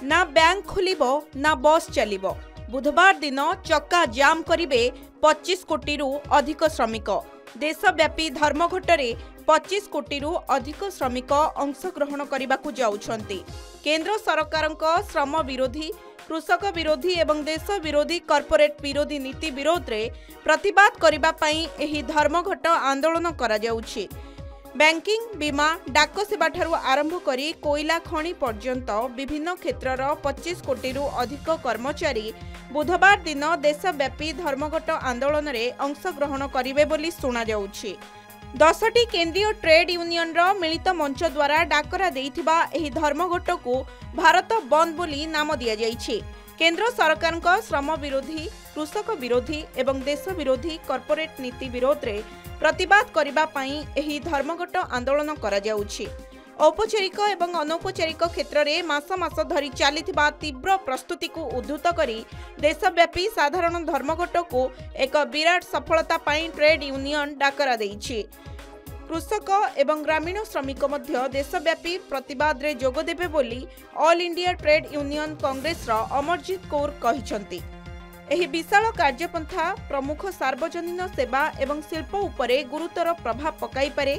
ना बैंक खोलिबो ना बस चलिबो। बुधवार दिन चक्का जाम करिवे 25 कोटी अधिक श्रमिक। देशव्यापी धर्मघटरे 25 कोटी अधिक श्रमिक अंशग्रहण करने जाउछंती। केंद्र सरकारक श्रम विरोधी, कृषक विरोधी एवं देश विरोधी कॉर्पोरेट विरोधी नीति विरोध रे प्रतिवाद करिबा पई एही धर्मघट आंदोलन करा जाउछि। बैंकिंग, बीमा, डाक सेवा ठारू आरंभ करी कोयला खणी पर्यंत विभिन्न क्षेत्रर 25 कोटी अधिक कर्मचारी बुधवार दिन देशव्यापी धर्मघट आंदोलन रे अंशग्रहण करिवे बोली सुना जाउछि। 10टी केंद्रीय ट्रेड यूनियन रो मिलित मंच द्वारा डाकरा देइथिबा एही धर्मघट को भारत बंद बोली नाम दिया जाइछि। केंद्र सरकार का श्रम विरोधी, कृषक विरोधी एवं देश विरोधी कॉर्पोरेट नीति विरोध रे प्रतिवाद करिबा पई एही धर्मघट आंदोलन करा जाउछि। औपचारिक एवं अनौपचारिक क्षेत्र में मास मास धरी चलीथिबा तीव्र प्रस्तुति को उद्धृत करी देशव्यापी साधारण धर्मघट को एक विराट सफलता पई ट्रेड यूनियन डाकरा देइछि। कृषक एवं ग्रामीण श्रमिक मध्य देशव्यापी प्रतिवाद रे जोग देबे बोली All India Trade Union Congress रो अमरजीत कौर कहिसंती। एही विशाल कार्यपंथा प्रमुख सार्वजनिक सेवा एवं शिल्प उपरे गुरुतर प्रभाव पकाई पारे।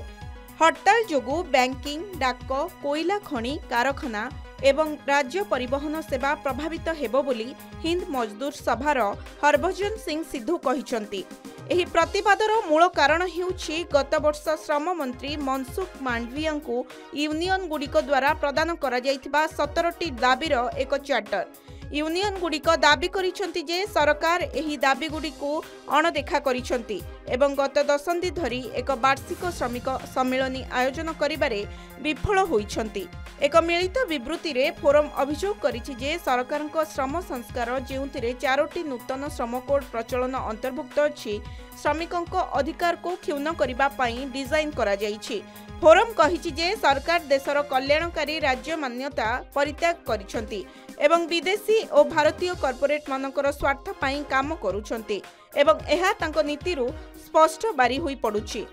हड़ताल जोगु बैंकिंग, डाक, कोयला खणी, कारखाना एवं राज्य परिवहन सेवा प्रभावित हेबो बोली हिंद मजदूर सभार हरभजन सिंह सिद्धू कहिसंती। एही प्रतिवादर मूल कारण हेउछि गत वर्ष श्रम मंत्री मनसुख मांडविया को यूनियन गुड़िक द्वारा प्रदान करा जाइथिबा 17टी दाबीर एक चार्टर। यूनियन गुड़िक दाबी करिसंती जे सरकार एही दाबी गुड़िको अणदेखा करिसंती एवं गत दशंधि धरी एक वार्षिक श्रमिक सम्मेलन आयोजन करिबारे विफल होइछंती। एक मिलित विवृत्ति रे फोरम अभियोग करिछि जे सरकारक श्रम संस्कार जेउथिरे 4टी नूतन श्रम कोड प्रचलन अंतर्भुक्त अछि श्रमिकक अधिकार को क्षुण्ण करिबा पई डिजाइन करा जाइछि। फोरम कहिछि जे सरकार देशर कल्याणकारी राज्य मान्यता परित्याग करिसंती एवं विदेशी और भारतीय कॉर्पोरेट मानकर स्वार्थ पई काम करूछंती एवं एहा तांको नीतिरु स्पष्ट बारी होई पडुछि,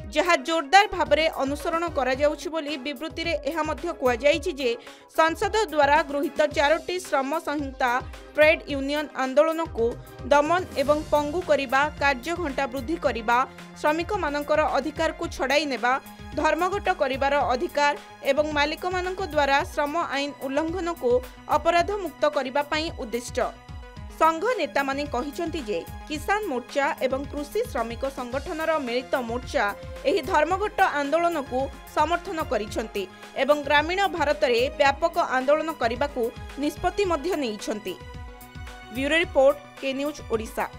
जहा जोरदार भाबरे अनुसरण करा जाउछि बोली विवृत्ति रे एहा मध्य कुआ जाइछि जे संसद द्वारा गृहीत 4टी श्रम संहिता ट्रेड यूनियन आंदोलन को दमन एवं पंगु करिबा, कार्य घंटा वृद्धि करिबा, श्रमिक मानकर अधिकार को छड़ाई नेबा, धर्मघट करिबार अधिकार एवं मालिक मानक द्वारा श्रम आईन उल्लंघन को अपराध मुक्त करिबा पई उद्दिष्ट। संघ नेता माने कहिसंती जे किसान मोर्चा एवं कृषि श्रमिक संगठनर मिलित मोर्चा एही धर्मघट आंदोलन को समर्थन करिसंती एवं ग्रामीण भारत रे व्यापक आंदोलन करिबाकू निष्पत्ति मध्य नेइछंती। ब्यूरो रिपोर्ट, के न्यूज ओडिशा।